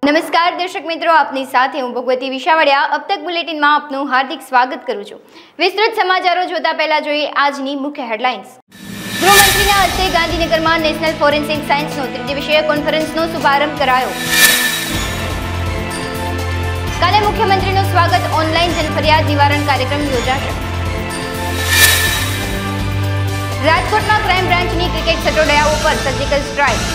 નમસ્કાર દર્શક મિત્રો, આપની સાથે હું ભગવતી વિશાવડિયા अब तक બુલેટિનમાં આપનું હાર્દિક સ્વાગત કરું છું। વિસ્તૃત સમાચારો જોતા પહેલા જોઈએ આજની મુખ્ય હેડલાઇન્સ। ગૃહમંત્રીના હસ્તે ગાંધીનગરમાં નેશનલ ફોરેન્સિક સાયન્સનો ત્રિદિવસીય કોન્ફરન્સનો શુભારંભ કરાયો। કાલે મુખ્યમંત્રીનું સ્વાગત ઓનલાઈન જનફરિયાદ નિવારણ કાર્યક્રમ યોજાશે। રાજકોટમાં ક્રાઇમ બ્રાન્ચની ક્રિકેટ સટોડિયાઓ પર સર્જિકલ સ્ટ્રાઇક।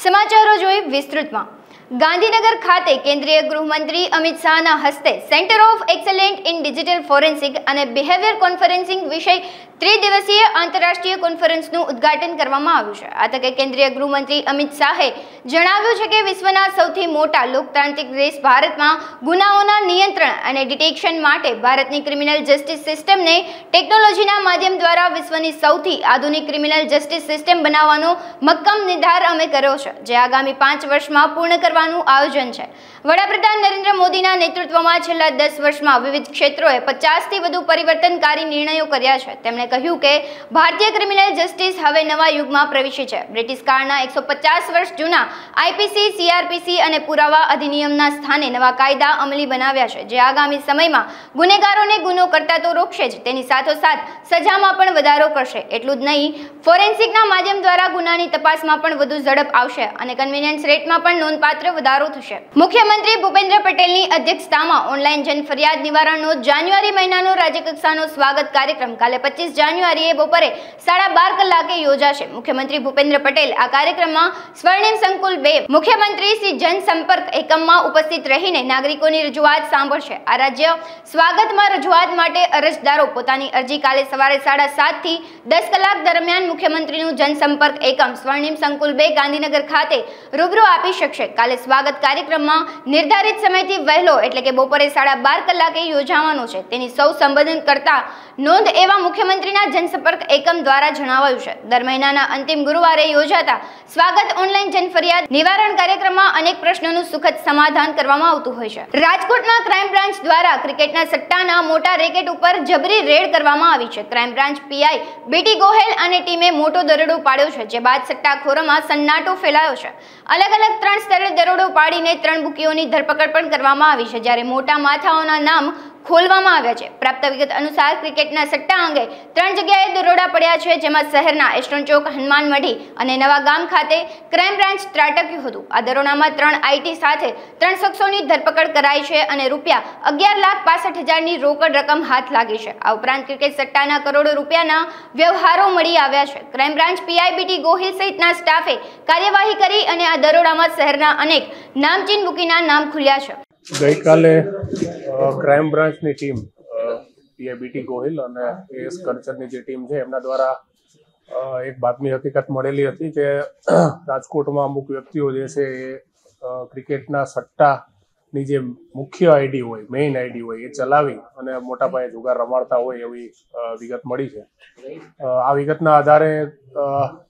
સમાચારો જોઈએ વિસ્તૃતમાં। ગાંધીનગર ખાતે કેન્દ્રીય ગૃહમંત્રી અમિત શાહના હસ્તે centre of excellent in digital forensic અને બિહેવિયર કોન્ફરન્સિંગ વિષય ત્રિદિવસીય આંતરરાષ્ટ્રીય કોન્ફરન્સનું ઉદ્ઘાટન કરવામાં આવ્યું છે। આ તકે કેન્દ્રીય ગૃહમંત્રી અમિત શાહે જણાવ્યું છે કે વિશ્વના સૌથી મોટા લોકતાંત્રિક દેશ ભારતમાં ગુનાઓના નિયંત્રણ અને ડિટેક્શન માટે ભારતની ક્રિમિનલ જસ્ટિસ સિસ્ટમને ટેકનોલોજીના માધ્યમ દ્વારા વિશ્વની સૌથી આધુનિક ક્રિમિનલ જસ્ટિસ સિસ્ટમ બનાવવાનો મક્કમ નિર્ધાર અમે કર્યો છે, જે આગામી 5 વર્ષમાં પૂર્ણ કરવાનું આયોજન છે। વડાપ્રધાન નરેન્દ્ર મોદીના નેતૃત્વમાં છેલ્લા 10 વર્ષમાં વિવિધ ક્ષેત્રોએ 50થી વધુ પરિવર્તનકારી નિર્ણયો કર્યા છે। તેમણે કહ્યું કે ભારતીય ક્રિમિનલ જસ્ટિસ હવે નવા યુગમાં પ્રવેશી છે। બ્રિટિશ કાળના 150 વર્ષ જૂના આઈપીસી, સીઆરપીસી અને પુરાવા અધિનિયમના સ્થાને નવા કાયદા અમલી બનાવ્યા છે, જે આગામી સમયમાં ગુનેગારોને ગુનો કરતા તો રોકશે જ, તેની સાથોસાથ સજામાં પણ વધારો કરશે। એટલું જ નહીં, ફોરેન્સિકના માધ્યમ દ્વારા ગુનાની તપાસમાં પણ વધુ ઝડપ આવશે અને કન્વીનિયન્સ રેટમાં પણ નોંધપાત્ર વધારો થશે। મુખ્યમંત્રી ભૂપેન્દ્ર પટેલની અધ્યક્ષતામાં ઓનલાઈન જનફરિયાદ નિવારણનો જાન્યુઆરી મહિનાનો રાજ્યકક્ષાનો સ્વાગત કાર્યક્રમ કાલે 25 જાન્યુઆરીએ બપોરે 12:30 કલાકે યોજાશે। મુખ્યમંત્રી ભૂપેન્દ્ર પટેલ આ કાર્યક્રમમાં સ્વર્ણિમ સંકુલ 2 મુખ્યમંત્રી શ્રી જનસંપર્ક એકમમાં ઉપસ્થિત રહીને નાગરિકોની રજૂઆત સાંભળશે। આ રાજ્ય સ્વાગતમાં રજૂઆત માટે અરજદારો પોતાની અરજી કાલે સવારે 7:30 થી 10 કલાક દરમિયાન મુખ્યમંત્રીનું જનસંપર્ક એકમ સ્વર્ણિમ સંકુલ 2 ગાંધીનગર ખાતે રૂબરૂ આપી શકશે। કાલે સ્વાગત કાર્યક્રમમાં નિર્ધારિત સમયથી વહેલો એટલે કે બપોરે 12:30 કલાકે યોજાવાનો છે, તેની સૌ સંબોધન કરતા નોંધ એવા મુખ્યમંત્રીના જનસંપર્ક એકમ દ્વારા જણાવાયું છે। દર મહિનાના અંતિમ ગુરુવારે યોજાતા સ્વાગત ઓનલાઈન જનફરિયાદ નિવારણ કાર્યક્રમમાં અનેક પ્રશ્નોનું સુખદ સમાધાન કરવામાં આવતું હોય છે। રાજકોટમાં ક્રાઇમ બ્રાન્ચ દ્વારા ક્રિકેટના સટ્ટાના મોટા રેકેટ ઉપર જબરી રેડ કરવામાં આવી છે। Crime branch PI BT Gohel અને ટીમે મોટો દરોડો પાડ્યો છે, જે બાદ સટ્ટાખોરોમાં સન્નાટો ફેલાયો છે। અલગ અલગ 3 સ્થળે દરોડો પાડીને 3 બુકીઓની ધરપકડ પણ કરવામાં આવી છે, જ્યારે મોટા માથાઓના નામ ખોલવામાં આવ્યા છે। પ્રાપ્ત વિગત અનુસાર ક્રિકેટના સટ્ટા અંગે 3 જગ્યાએ દરોડા પડ્યા છે, જેમાં શહેરના એસ્ટોન ચોક, હનુમાન મઢી અને નવા ગામ ખાતે ક્રાઇમ બ્રાન્ચ ત્રાટક્યું હતું। આ દરોડામાં 3 આઈટી સાથે 3 શખ્સોની ધરપકડ કરાઈ છે અને રૂપિયા 11,65,000ની રોકડ રકમ હાથ લાગી છે। આ ઉપરાંત ક્રિકેટ સટ્ટાના કરોડો રૂપિયાના વ્યવહારો મળી આવ્યા છે। Crime branch PI BT Gohil સહિતના સ્ટાફે કાર્યવાહી કરી અને આ દરોડામાં શહેરના અનેક નામચીન બુકીના નામ ખુલ્યા છે। ગઈકાલે ક્રાઇમ બ્રાન્ચની ટીમ પીઆઈ બીટી ગોહિલ અને એએસ કરચરની જે ટીમ છે એમના દ્વારા એક બાતમી હકીકત મળેલી હતી કે રાજકોટમાં અમુક વ્યક્તિઓ જે છે એ ક્રિકેટના સટ્ટાની જે મુખ્ય આઈડી હોય, મેઇન આઈડી હોય, એ ચલાવી અને મોટા પાયે જુગાર રમાડતા હોય એવી વિગત મળી છે। આ વિગતના આધારે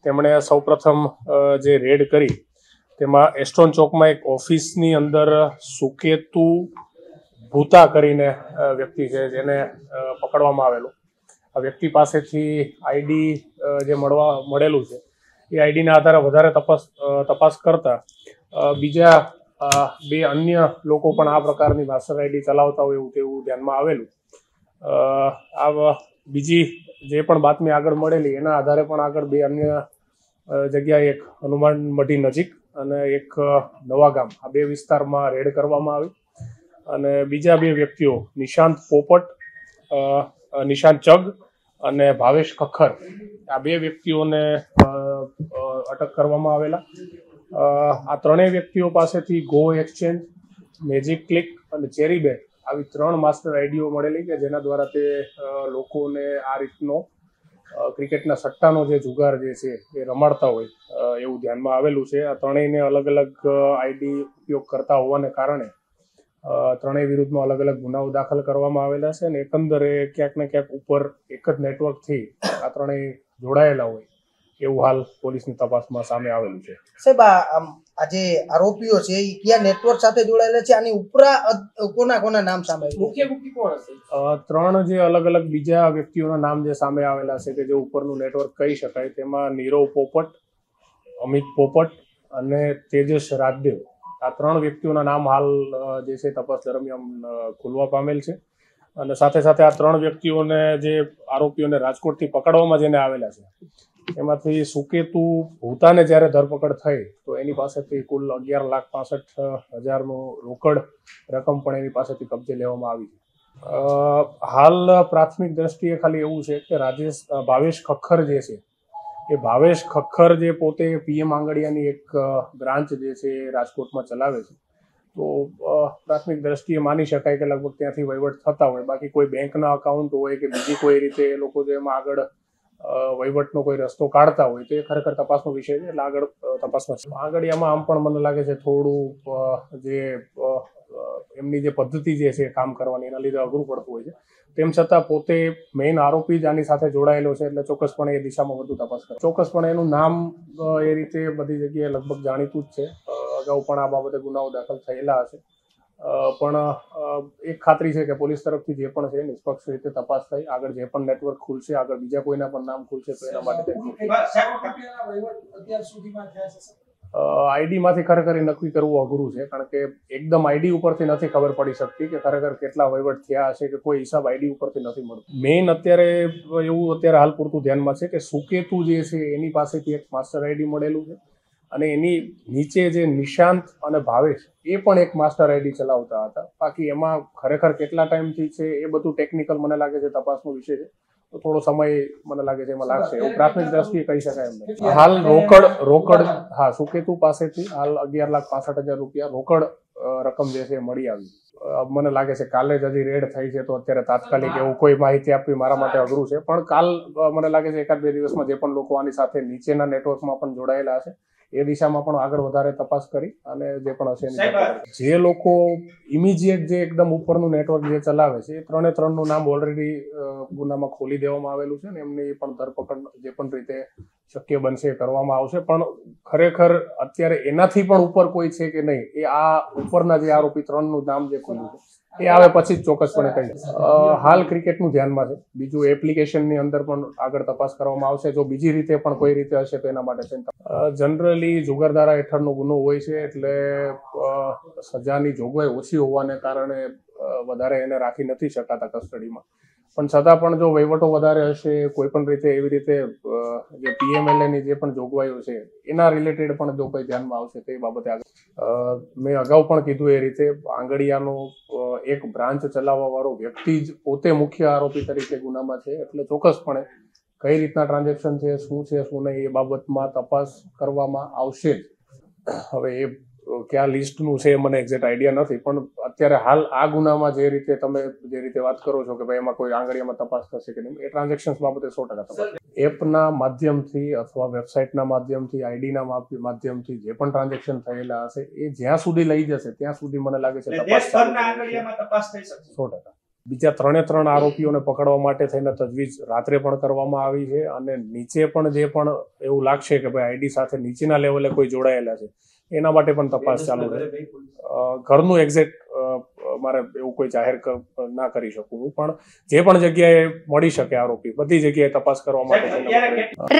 તેમણે સૌપ્રથમ જે રેડ કરી તેમાં એસ્ટોન ચોકમાં એક ઓફિસની અંદર સુકેતુ ભૂતા કરીને વ્યક્તિ છે, જેને પકડવામાં આવેલો। આ વ્યક્તિ પાસેથી આઈડી જે મળેલું છે એ આઈડીના આધારે વધારે તપાસ કરતા બીજા 2 અન્ય લોકો પણ આ પ્રકારની માસ્ટર આઈડી ચલાવતા હોય તેવું ધ્યાનમાં આવેલું। આ બીજી જે પણ બાતમી આગળ મળેલી એના આધારે પણ આગળ 2 અન્ય જગ્યાએ, એક હનુમાન મઢી નજીક અને એક નવા ગામ, આ 2 વિસ્તારમાં રેડ કરવામાં આવી અને બીજા 2 વ્યક્તિઓ નિશાંત પોપટ, નિશાંત ચગ અને ભાવેશ ખખર, આ 2 વ્યક્તિઓને અટક કરવામાં આવેલા। આ 3 વ્યક્તિઓ પાસેથી ગો એક્સચેન્જ, મેજિક ક્લિક અને ચેરી બેટ આવી 3 માસ્ટર આઈડીઓ મળેલી કે જેના દ્વારા તે લોકોને આ રીતનો ક્રિકેટના સટ્ટાનો જે જુગાર જે છે એ રમાડતા હોય એવું ધ્યાનમાં આવેલું છે। આ 3ને અલગ અલગ આઈડી ઉપયોગ કરતા હોવાને કારણે 3 વિરુદ્ધમાં અલગ અલગ ગુનાઓ દાખલ કરવામાં આવેલા છે અને એકંદરે ક્યાંક ને ક્યાંક ઉપર એક જ નેટવર્કથી આ 3 જોડાયેલા હોય એવું હાલ પોલીસની તપાસમાં સામે આવેલું છે। સાહેબ, આ જે આરોપીઓ છે એ કયા નેટવર્ક સાથે જોડાયેલા છે? આની ઉપરા કોના નામ સામે આવ્યું? મુખ્ય વ્યક્તિ કોણ હશે? 3 જે અલગ અલગ બીજા વ્યક્તિઓના નામ જે સામે આવેલા છે કે જે ઉપરનું નેટવર્ક કહી શકાય, તેમાં નીરવ પોપટ, અમિત પોપટ અને તેજસ રાજદેવ, આ 3 વ્યક્તિઓના નામ હાલ જે છે તપાસ દરમિયાન ખુલવા પામેલ છે અને સાથે સાથે આ 3 વ્યક્તિઓને જે આરોપીઓને રાજકોટથી પકડવામાં જેને આવેલા છે એમાંથી સુકેતુ ભૂતાને જ્યારે ધરપકડ થઈ તો એની પાસેથી કુલ 11,65,000નું રોકડ રકમ પણ એની પાસેથી કબજે લેવામાં આવી છે। હાલ પ્રાથમિક દ્રષ્ટિએ ખાલી એવું છે કે ભાવેશ ખખ્ખર જે છે એ ભાવેશ ખખ્ખર જે પોતે PM આંગડિયાની એક બ્રાન્ચ જે છે એ રાજકોટમાં ચલાવે છે તો પ્રાથમિક દ્રષ્ટિએ માની શકાય કે લગભગ ત્યાંથી વહીવટ થતા હોય, બાકી કોઈ બેંકના અકાઉન્ટ હોય કે બીજી કોઈ રીતે એ લોકો જો એમાં આગળ વહીવટનો કોઈ રસ્તો કાઢતા હોય તો એ ખરેખર તપાસનો વિષય છે, એટલે આગળ તપાસમાં છે। આંગડિયામાં આમ પણ મને લાગે છે થોડું જે એમની જે પદ્ધતિ જે છે કામ કરવાની એના લીધે અઘરું પડતું હોય છે, તેમ છતાં પોતે મેઇન આરોપી જ આની સાથે જોડાયેલો છે એટલે ચોક્કસપણે એ દિશામાં વધુ તપાસ કરે। ચોક્કસપણે એનું નામ એ રીતે બધી જગ્યાએ લગભગ જાણીતું જ છે, અગાઉ પણ આ બાબતે ગુનાઓ દાખલ થયેલા હશે, પણ એક ખાતરી છે કે પોલીસ તરફથી જે પણ છે નિષ્પક્ષ રીતે તપાસ થઈ આગળ જે પણ નેટવર્ક ખુલશે, આગળ બીજા કોઈના પણ નામ ખુલશે તો એના માટે આઈડી માંથી ખરેખર નક્કી કરવું અઘરું છે, કારણ કે એકદમ આઈડી ઉપરથી નથી ખબર પડી શકતી કે ખરેખર કેટલા વહીવટ થયા હશે કે કોઈ હિસાબ આઈડી ઉપરથી નથી મળતો। મેઇન અત્યારે એવું અત્યારે હાલ પૂરતું ધ્યાનમાં છે કે સુકેતુ જે છે એની પાસેથી એક માસ્ટર આઈડી મળેલું છે અને એની નીચે જે નિશાંત અને ભાવેશ એ પણ એક માસ્ટર આઈડી ચલાવતા હતા, બાકી એમાં ખરેખર કેટલા ટાઈમથી છે એ બધું ટેકનિકલ મને લાગે છે તપાસનો વિષય છે, તો થોડો સમય મને લાગે છે એમાં લાગશે, એવું પ્રાથમિક દ્રષ્ટિએ કહી શકાય એમ નથી। હાલ રોકડ હા સુકેતુ પાસેથી હાલ 11,65,000 રૂપિયા રોકડ રકમ જે છે મળી આવી। મને લાગે છે કાલે જ હજી રેડ થઈ છે તો અત્યારે તાત્કાલિક એવું કોઈ માહિતી આપવી મારા માટે અઘરું છે, પણ કાલ મને લાગે છે 1-2 દિવસમાં જે પણ લોકો આની સાથે નીચેના નેટવર્કમાં પણ જોડાયેલા હશે એ દિશામાં પણ આગળ વધારે તપાસ કરી અને જે પણ હશે જે લોકો ઇમિડિયેટ જે એકદમ ઉપરનું નેટવર્ક જે ચલાવે છે એ 3નું નામ ઓલરેડી ગુનામાં ખોલી દેવામાં આવેલું છે ને એમની પણ ધરપકડ જે પણ રીતે શક્ય બનશે કરવામાં આવશે, પણ ખરેખર અત્યારે એનાથી પણ ઉપર કોઈ છે કે નહીં એ આ ઉપરના જે આરોપી 3નું નામ જે ખોલ્યું છે એ આવે પછી જ ચોક્કસપણે કહી। હાલ ક્રિકેટનું ધ્યાનમાં છે, બીજું એપ્લિકેશનની અંદર પણ આગળ તપાસ કરવામાં આવશે, જો બીજી રીતે પણ કોઈ રીતે હશે તો એના માટે જનરલી જુગારધારા હેઠળનો ગુનો હોય છે એટલે સજાની જોગવાઈ ઓછી હોવાને કારણે વધારે એને રાખી નથી શકાતા કસ્ટડીમાં, પણ છતાં પણ જો વહીવટો વધારે હશે કોઈ પણ રીતે એવી રીતે જે PMLAની જે પણ જોગવાઈઓ છે એના રિલેટેડ પણ જો કોઈ ધ્યાનમાં આવશે તો એ બાબતે આગળ મેં અગાઉ પણ કીધું એ રીતે આંગડિયાનો એક બ્રાન્ચ ચલાવવા વાળો વ્યક્તિ જ પોતે મુખ્ય આરોપી તરીકે ગુનામાં છે, એટલે ચોક્કસપણે કઈ રીતના ટ્રાન્ઝેક્શન છે શું નહીં એ બાબતમાં તપાસ કરવામાં આવશે જ। હવે એ કયા લિસ્ટનું છે મને એક્ઝેક્ટ આઈડિયા નથી, પણ અત્યારે હાલ આ ગુનામાં જે રીતે તમે જે રીતે વાત કરો છો કે ભાઈ એમાં કોઈ આંગળીયામાં તપાસ થશે કે નહીં, એ ટ્રાન્ઝેક્શન્સ બાબતે 100% તપાસ એપના માધ્યમથી અથવા વેબસાઇટના માધ્યમથી આઈડીના માધ્યમથી જે પણ ટ્રાન્ઝેક્શન થયેલા હશે એ જ્યાં સુધી લઈ જશે ત્યાં સુધી મને લાગે છે તપાસ થઈ શકશે 100%। બીજા 3 આરોપીઓને પકડવા માટે થઈને તજવીજ રાત્રે પણ કરવામાં આવી છે અને નીચે પણ જે પણ એવું લાગશે કે ભાઈ આઈડી સાથે નીચેના લેવલે કોઈ જોડાયેલા છે એના માટે પણ તપાસ ચાલુ છે। ઘરનું એક્ઝેક્ટ મારે એવું કોઈ જાહેર ના કરી શકું, પણ જે પણ જગ્યાએ મળી શકે આરોપી બધી જગ્યાએ તપાસ કરવા માટે।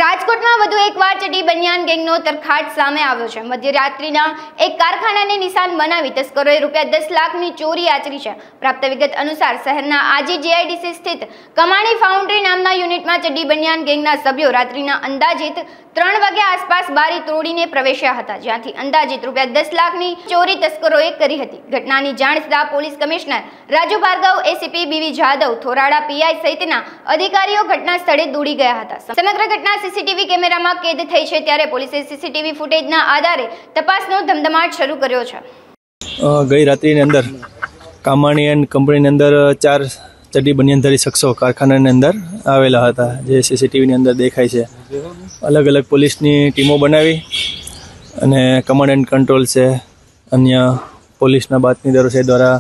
રાજકોટમાં વધુ એકવાર ચડી બનિયાન ગેંગનો તરખાટ સામે આવ્યો છે। મધ્યરાત્રિના એક કારખાનાને નિશાન બનાવી તસ્કરોએ ₹10 લાખની ચોરી આચરી છે। પ્રાપ્ત વિગત અનુસાર શહેરના આજી GIDC સ્થિત કમાણી ફાઉન્ડ્રી નામના યુનિટમાં ચડી બનિયાન ગેંગના સભ્યો રાત્રિના અંદાજિત 3 વાગ્યા આસપાસ બારી તોડીને પ્રવેશ્યા હતા, જ્યાંથી અંદાજિત ₹10 લાખની ચોરી તસ્કરોએ કરી હતી। ઘટનાની જાણ થતાં police commissioner Raju Bhargav, ACP BV Jadav, Thorada PI સહિતના અધિકારીઓ ઘટના સ્થળે દોડી ગયા હતા। સમગ્ર ઘટના CCTV કેમેરામાં કેદ થઈ છે, ત્યારે પોલીસે CCTV ફૂટેજના આધારે તપાસનો ધમધમાટ શરૂ કર્યો છે। ગઈ રાત્રિની અંદર કામાણી એન્ડ કંપનીની અંદર 4 ચડ્ડી બનિયાનધારી શખ્સો કારખાનાની અંદર આવેલા હતા, જે CCTVની અંદર દેખાય છે। અલગ અલગ પોલીસની ટીમો બનાવી અને કમાન્ડ એન્ડ કંટ્રોલ છે, અન્ય પોલીસના બાતમીદારો છે દ્વારા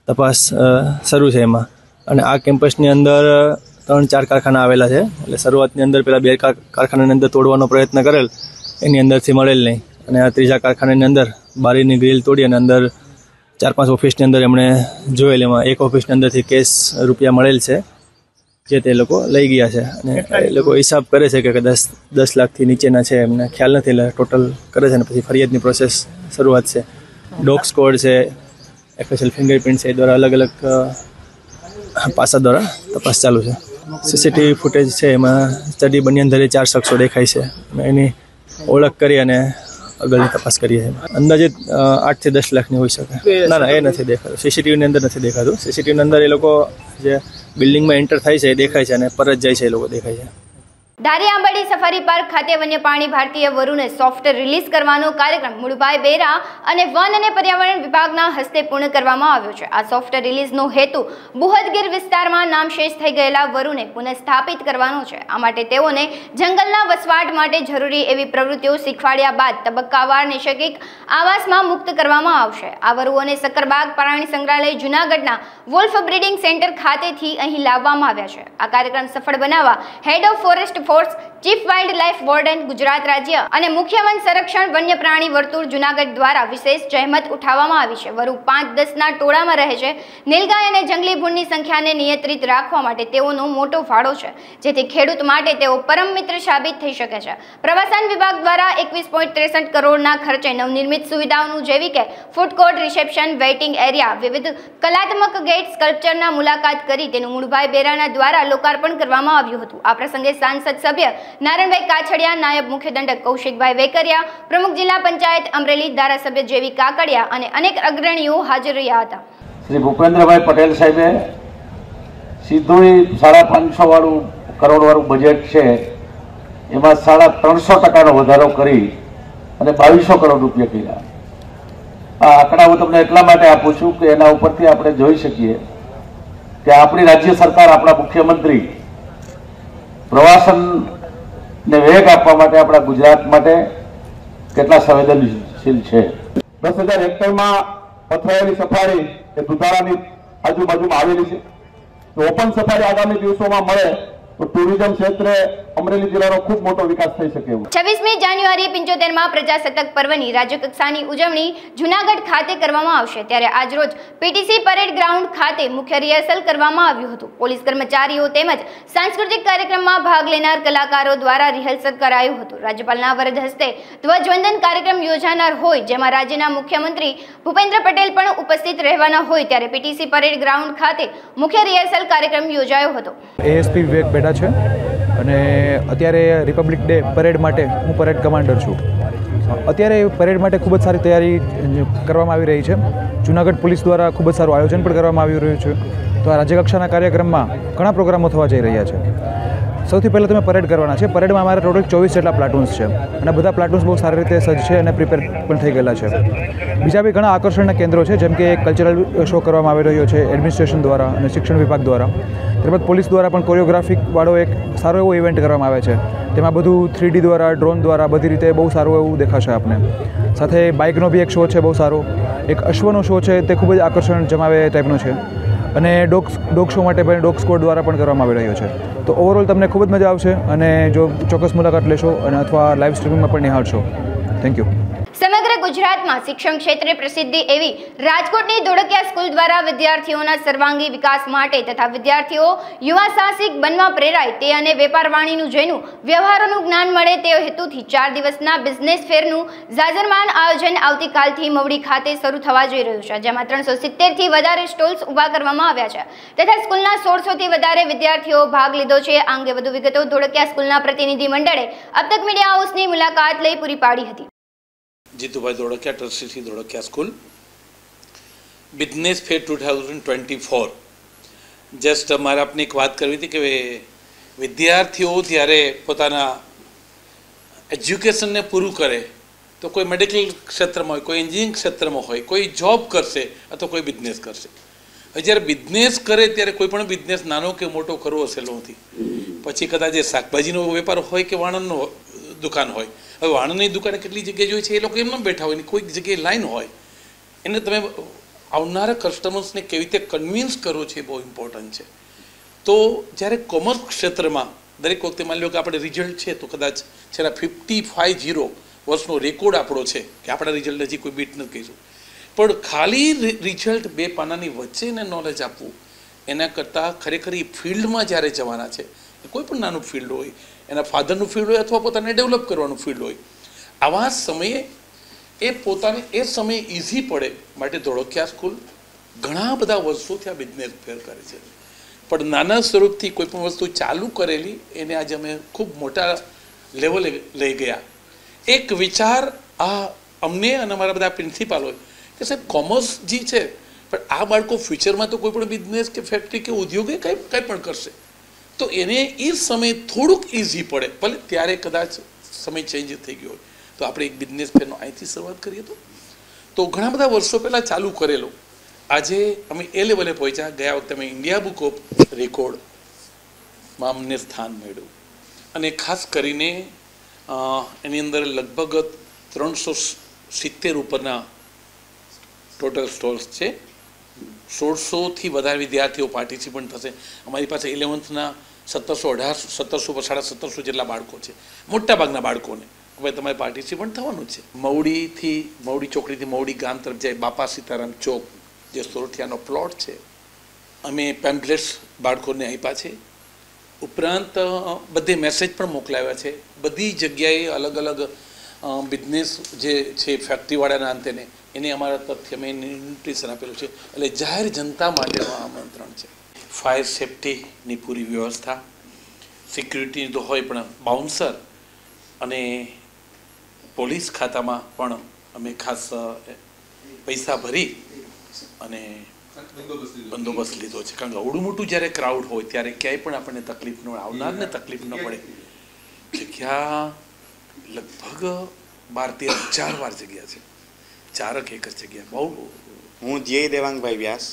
તપાસ શરૂ છે એમાં। અને આ કેમ્પસની અંદર 3-4 કારખાના આવેલા છે, એટલે શરૂઆતની અંદર પેલા 2 કારખાનાની અંદર તોડવાનો પ્રયત્ન કરેલ, એની અંદરથી મળેલ નહીં, અને આ 3જા કારખાનાની અંદર બારીની ગ્રીલ તોડી અને અંદર 4-5 ઓફિસની અંદર એમણે જોયેલ, એમાં એક ઓફિસની અંદરથી કેશ રૂપિયા મળેલ છે જે તે લોકો લઈ ગયા છે, અને એ લોકો હિસાબ કરે છે કે 10 લાખથી નીચેના છે, એમને ખ્યાલ નથી, એટલે ટોટલ કરે છે અને પછી ફરિયાદની પ્રોસેસ શરૂઆત છે। ડોગ સ્કોડ છે, સ્પેશિયલ ફિંગરપ્રિન્ટ છે, એ દ્વારા અલગ અલગ પાસા દ્વારા તપાસ ચાલુ છે. સીસીટીવી ફૂટેજ છે એમાં ચડી બનિયાનધારી 4 શખ્સો દેખાય છે. એની ઓળખ કરી અને આગળની તપાસ કરીએ છીએ. અંદાજિત 8 થી 10 લાખની હોઈ શકે. ના, એ નથી દેખાતું. સીસીટીવીની અંદર નથી દેખાતું. સીસીટીવીની અંદર એ લોકો જે બિલ્ડિંગમાં એન્ટર થાય છે એ દેખાય છે અને પરત જાય છે એ લોકો દેખાય છે. ધારી આંબાડી સફારી પાર્ક ખાતે વન્ય પ્રાણી ભારતીય વરુને સોફ્ટવેર રિલીઝ કરવાનો કાર્યક્રમ મુળુભાઈ બેરા અને વન અને પર્યાવરણ વિભાગના હસ્તે પૂર્ણ કરવામાં આવ્યો છે. આ સોફ્ટવેર રિલીઝનો હેતુ બુહદગીર વિસ્તારમાં નામશેષ થઈ ગયેલા વરુને પુનઃસ્થાપિત કરવાનો છે. આ માટે તેઓને જંગલના વસવાટ માટે જરૂરી એવી પ્રવૃત્તિઓ શીખવાડ્યા બાદ તબક્કાવાર નૈસર્ગિક આવાસમાં મુક્ત કરવામાં આવશે. આ વરુઓને સક્કરબાગ પ્રાણી સંગ્રહાલય જૂનાગઢના વોલ્ફ બ્રીડિંગ સેન્ટર ખાતેથી અહીં લાવવામાં આવ્યા છે. આ કાર્યક્રમ સફળ બનાવવા head of forest force, chief wildlife warden Gujarat રાજ્ય અને મુખ્ય વન સંરક્ષણ વન્ય પ્રાણી વર્તુળ જૂનાગઢ દ્વારા વિશેષ જહેમત ઉઠાવવામાં આવી છે. વરુ 5-10ના ટોળામાં રહે છે. નીલગાય અને જંગલી ભૂંડની સંખ્યાને નિયંત્રિત રાખવા માટે તેઓનો મોટો ફાળો છે, જેથી ખેડૂત માટે તેઓ પરમ મિત્ર સાબિત થઈ શકે છે. પ્રવાસન વિભાગ દ્વારા 21.63 કરોડના ખર્ચે નવનિર્મિત સુવિધાઓનું જેવી કે food court, reception, waiting area, વિવિધ કલાત્મક ગેટ સ્કલ્પચરના મુલાકાત કરી તેનું મુળભાઈ બેરાના દ્વારા લોકાર્પણ કરવામાં આવ્યું હતું. આ પ્રસંગે સાંસદ સભ્ય નારણભાઈ કાછડિયા, નાયબ મુખ્ય દંડક કૌશિકભાઈ વેકરિયા, પ્રમુખ જિલ્લા પંચાયત અમરેલી, ધારાસભ્ય જેવી કાકડિયા અને અનેક અગ્રણીઓ હાજર રહ્યા હતા. શ્રી ભૂપેન્દ્રભાઈ પટેલ સાહેબે સીધું 550 કરોડ વાળું બજેટ છે એમાં 350% વધારો કરી અને 2200 કરોડ રૂપિયા કર્યા. આ આંકડા હું તમને એટલા માટે આપું છું કે એના ઉપરથી આપણે જોઈ શકીએ કે આપણી રાજ્ય સરકાર, આપણા મુખ્યમંત્રી પ્રવાસનને વેગ આપવા માટે આપણા ગુજરાત માટે કેટલા સંવેદનશીલ છે. 10,000 હેક્ટરમાં પથરાયેલી સફારી એ દુધાળાની આજુબાજુમાં આવેલી છે. તો ઓપન સફારી આગામી દિવસોમાં મળે તો ટુરિઝમ ક્ષેત્રે અમરેલી જિલ્લાનો ખૂબ મોટો વિકાસ થઈ શકે એવું. 26મી જાન્યુઆરીએ 75માં પ્રજાસત્તાક પર્વની રાજ્યકક્ષાની ઉજવણી જૂનાગઢ ખાતે કરવામાં આવશે. ત્યારે આજરોજ પીટીસી પરેડ ગ્રાઉન્ડ ખાતે મુખ્ય રિહર્સલ કરવામાં આવ્યું હતું. પોલીસ કર્મચારીઓ તેમજ સાંસ્કૃતિક કાર્યક્રમમાં ભાગ લેનાર કલાકારો દ્વારા રિહર્સલ કરાયું હતું. રાજ્યપાલના વરદ હસ્તે ધ્વજવંદન કાર્યક્રમ યોજાનાર હોય, જેમાં રાજ્યના મુખ્યમંત્રી ભૂપેન્દ્ર પટેલ પણ ઉપસ્થિત રહેવાના હોય, ત્યારે પીટીસી પરેડ ગ્રાઉન્ડ ખાતે મુખ્ય રિહર્સલ કાર્યક્રમ યોજાયો હતો. એએસપી વિવેક બેડા છે અને અત્યારે રિપબ્લિક ડે પરેડ માટે હું પરેડ કમાન્ડર છું. અત્યારે પરેડ માટે ખૂબ જ સારી તૈયારી કરવામાં આવી રહી છે. જૂનાગઢ પોલીસ દ્વારા ખૂબ જ સારું આયોજન પણ કરવામાં આવી રહ્યું છે. તો આ રાજ્યકક્ષાના કાર્યક્રમમાં ઘણા પ્રોગ્રામો થવા જઈ રહ્યા છે. સૌથી પહેલાં તમે પરેડ કરવાના છે. પરેડમાં અમારે ટોટલ 24 જેટલા પ્લાટૂન્સ છે અને બધા પ્લાટૂન્સ બહુ સારી રીતે સજ્જ છે અને પ્રિપેર પણ થઈ ગયેલા છે. બીજા બી ઘણા આકર્ષણના કેન્દ્રો છે, જેમ કે એક કલ્ચરલ શો કરવામાં આવી રહ્યો છે એડમિનિસ્ટ્રેશન દ્વારા અને શિક્ષણ વિભાગ દ્વારા. ત્યારબાદ પોલીસ દ્વારા પણ કોરિયોગ્રાફિકવાળો એક સારો એવો ઇવેન્ટ કરવામાં આવે છે. તેમાં બધું 3D દ્વારા, ડ્રોન દ્વારા બધી રીતે બહુ સારું એવું દેખાશે આપને. સાથે બાઇકનો બી એક શો છે બહુ સારો. એક અશ્વનો શો છે, તે ખૂબ જ આકર્ષણ જમાવે ટાઈપનો છે. અને ડોગ શો માટે પણ ડોગ સ્કોડ દ્વારા પણ કરવામાં આવી રહ્યો છે. તો ઓવરઓલ તમને ખૂબ જ મજા આવશે અને જો ચોક્કસ મુલાકાત લેશો અને અથવા લાઈવ સ્ટ્રીમિંગમાં પણ નિહાળશો. Thank you. સમગ્ર ગુજરાતમાં શિક્ષણ ક્ષેત્રે પ્રસિદ્ધિ એવી રાજકોટની ધોળકિયા સ્કૂલ દ્વારા વિદ્યાર્થીઓના સર્વાંગી વિકાસ માટે તથા વિદ્યાર્થીઓ યુવા સાહસિક બનવા પ્રેરાય તે અને વેપાર વાણીનું જેનું વ્યવહારોનું જ્ઞાન મળે તે હેતુથી 4 દિવસના બિઝનેસ ફેરનું જાજરમાન આયોજન આવતીકાલથી મવડી ખાતે શરૂ થવા જઈ રહ્યું છે, જેમાં 370થી વધારે સ્ટોલ્સ ઊભા કરવામાં આવ્યા છે તથા સ્કૂલના 1600થી વધારે વિદ્યાર્થીઓ ભાગ લીધો છે. આ અંગે વધુ વિગતો ધોળકિયા સ્કૂલના પ્રતિનિધિ મંડળે અબતક મીડિયા હાઉસની મુલાકાત લઈ પૂરી પાડી હતી. Jitubhai Dhodakiya, trustee Dhodakiya school, business fair 2024. Just मारे आपने एक बात करवी थी कि विद्यार्थीओ त्यारे पोताना एज्युकेशन ने पूरू करे तो कोई मेडिकल क्षेत्र में होय, कोई एंजीनियरिंग क्षेत्र में होय, कोई जॉब करशे अथवा कोई बिजनेस करशे. જ્યારે બિઝનેસ કરે ત્યારે કોઈ પણ બિઝનેસ નાનો કે મોટો કરવો સહેલો નથી. પછી કદાચ એ શાકભાજીનો વેપાર હોય કે વાણંદનો દુકાન હોય. હવે વાણંદની દુકાને કેટલી જગ્યાએ જોઈએ છે એ લોકો એમ ન બેઠા હોય ને કોઈક જગ્યાએ લાઈન હોય, એને તમે આવનારા કસ્ટમર્સને કેવી રીતે કન્વિન્સ કરો છો એ બહુ ઇમ્પોર્ટન્ટ છે. તો જ્યારે કોમર્સ ક્ષેત્રમાં દરેક વખતે માની લો કે આપણે રિઝલ્ટ છે તો કદાચ છેલ્લા 550 વર્ષનો રેકોર્ડ આપણો છે કે આપણા રિઝલ્ટ હજી કોઈ બીટ નથી કહીશું, પણ ખાલી રિઝલ્ટ 2 પાનાની વચ્ચે એને નોલેજ આપવું એના કરતાં ખરેખર એ ફિલ્ડમાં જ્યારે જવાના છે, કોઈ પણ નાનું ફિલ્ડ હોય, એના ફાધરનું ફિલ્ડ હોય અથવા પોતાને ડેવલપ કરવાનું ફિલ્ડ હોય, આવા સમયે એ પોતાને એ સમયે ઇઝી પડે માટે ધોળકિયા સ્કૂલ ઘણા બધા વર્ષોથી આ બિઝનેસ ફેર કરે છે, પણ નાના સ્વરૂપથી કોઈ પણ વસ્તુ ચાલુ કરેલી એને આજે અમે ખૂબ મોટા લેવલે લઈ ગયા. એક વિચાર આ અમને અને અમારા બધા પ્રિન્સિપાલોએ કે સાહેબ કોમર્સ જે છે પણ આ બાળકો ફ્યુચરમાં તો કોઈ પણ બિઝનેસ કે ફેક્ટરી કે ઉદ્યોગે કંઈ પણ કરશે તો એને એ સમય થોડુંક ઇઝી પડે, ભલે ત્યારે કદાચ સમય ચેન્જ થઈ ગયો હોય તો આપણે એક બિઝનેસ ફેરનો અહીંથી શરૂઆત કરીએ તો ઘણા બધા વર્ષો પહેલાં ચાલુ કરેલો આજે અમે એ લેવલે પહોંચ્યા. ગયા વખતે અમે ઇન્ડિયા બુક ઓફ રેકોર્ડમાં અમને સ્થાન મળ્યું અને ખાસ કરીને એની અંદર લગભગ 370 ઉપરના ટોટલ સ્ટોલ્સ છે. 1600થી વધારે વિદ્યાર્થીઓ પાર્ટિસિપન્ટ થશે. અમારી પાસે 11થના 1700 જેટલા બાળકો છે. મોટાભાગના બાળકોને હવે તમારે પાર્ટિસિપન્ટ થવાનું છે. મવડી ચોકડીથી મવડી ગામ તરફ જાય બાપા સીતારામ ચોક જે સોરઠિયાનો પ્લોટ છે અમે પેમ્પલેટ્સ બાળકોને આપ્યા છે. ઉપરાંત બધે મેસેજ પણ મોકલાવ્યા છે. બધી જગ્યાએ અલગ અલગ બિઝનેસ જે છે ફેક્ટરીવાળાના અંતેને એને અમારા તરફથી અમે ઇન્વિટેશન આપેલું છે. એટલે જાહેર જનતા માટેનું આમંત્રણ છે. ફાયર સેફ્ટીની પૂરી વ્યવસ્થા, સિક્યુરિટી તો હોય પણ બાઉન્સર અને પોલીસ ખાતામાં પણ અમે ખાસ પૈસા ભરી અને બંદોબસ્ત લીધો છે. કારણ કે અવડું મોટું જ્યારે ક્રાઉડ હોય ત્યારે ક્યાંય પણ આપણને તકલીફ ન આવનારને તકલીફ ન પડે. જગ્યા લગભગ 12-13 વાર જગ્યા છે, 4 એકર જગ્યા. બહુ. હું ધ્યેય દેવાંગભાઈ વ્યાસ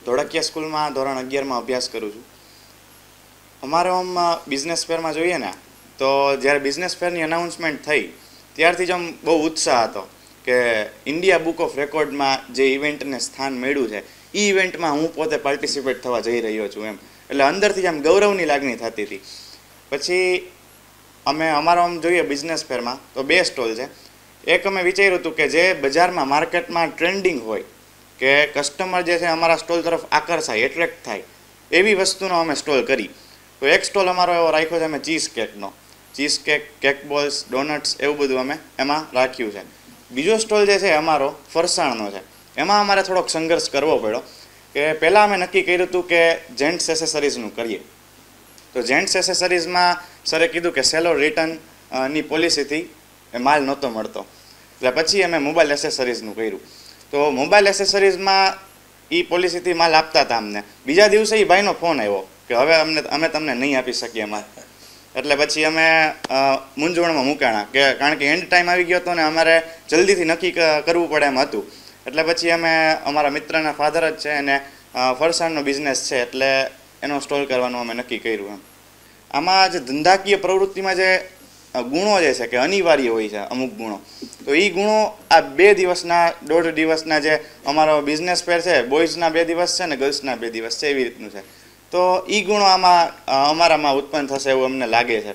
ધોળકિયા સ્કૂલમાં ધોરણ 11માં અભ્યાસ કરું છું. અમારે આમ બિઝનેસ ફેરમાં જોઈએ ને તો જ્યારે બિઝનેસ ફેરની અનાઉન્સમેન્ટ થઈ ત્યારથી જ આમ બહુ ઉત્સાહ હતો કે ઇન્ડિયા બુક ઓફ રેકોર્ડમાં જે ઇવેન્ટને સ્થાન મળ્યું છે એ ઇવેન્ટમાં હું પોતે પાર્ટિસિપેટ થવા જઈ રહ્યો છું એમ. એટલે અંદરથી જ આમ ગૌરવની લાગણી થતી હતી. પછી અમે અમારો આમ જોઈએ બિઝનેસ ફેરમાં તો 2 સ્ટોલ છે. એક અમે વિચાર્યું હતું કે જે બજારમાં માર્કેટમાં ટ્રેન્ડિંગ હોય કે કસ્ટમર જે છે અમારા સ્ટોલ તરફ આકર્ષાય, એટ્રેક્ટ થાય એવી વસ્તુનો અમે સ્ટોલ કરી. તો એક સ્ટોલ અમારો એવો રાખ્યો છે અમે ચીઝ કેકનો. Cheese cake, cake balls, donuts એવું બધું અમે એમાં રાખ્યું છે. બીજો સ્ટોલ જે છે અમારો ફરસાણનો છે. એમાં અમારે થોડોક સંઘર્ષ કરવો પડ્યો કે પહેલાં અમે નક્કી કર્યું હતું કે જેન્ટ્સ એસેસરીઝનું કરીએ. તો જેન્ટ્સ એસેસરીઝમાં સરે કીધું કે સેલો રિટર્નની પોલિસીથી માલ નહોતો મળતો. એટલે પછી અમે મોબાઈલ એસેસરીઝનું કર્યું. તો મોબાઈલ એસેસરીઝમાં એ પોલિસીથી માલ આપતા હતા અમને. બીજા દિવસે એ ભાઈનો ફોન આવ્યો કે હવે અમે તમને નહીં આપી શકીએ માલ. એટલે પછી અમે મૂંઝવણમાં મૂકાણા કે કારણ કે એન્ડ ટાઈમ આવી ગયો હતો ને અમારે જલ્દીથી નક્કી કરવું પડે એમ હતું. એટલે પછી અમે અમારા મિત્રના ફાધર જ છે અને ફરસાણનો બિઝનેસ છે એટલે એનો સ્ટોલ કરવાનું અમે નક્કી કર્યું એમ. આમાં જે ધંધાકીય પ્રવૃત્તિમાં જે ગુણો જે છે કે અનિવાર્ય હોય છે અમુક ગુણો, તો એ ગુણો આ 2 દિવસના 1.5 દિવસના જે અમારો બિઝનેસ ફેર છે, બોયઝના 2 દિવસ છે ને ગર્લ્સના 2 દિવસ છે એવી રીતનું છે. તો એ ગુણો આમાં અમારામાં ઉત્પન્ન થશે એવું અમને લાગે છે.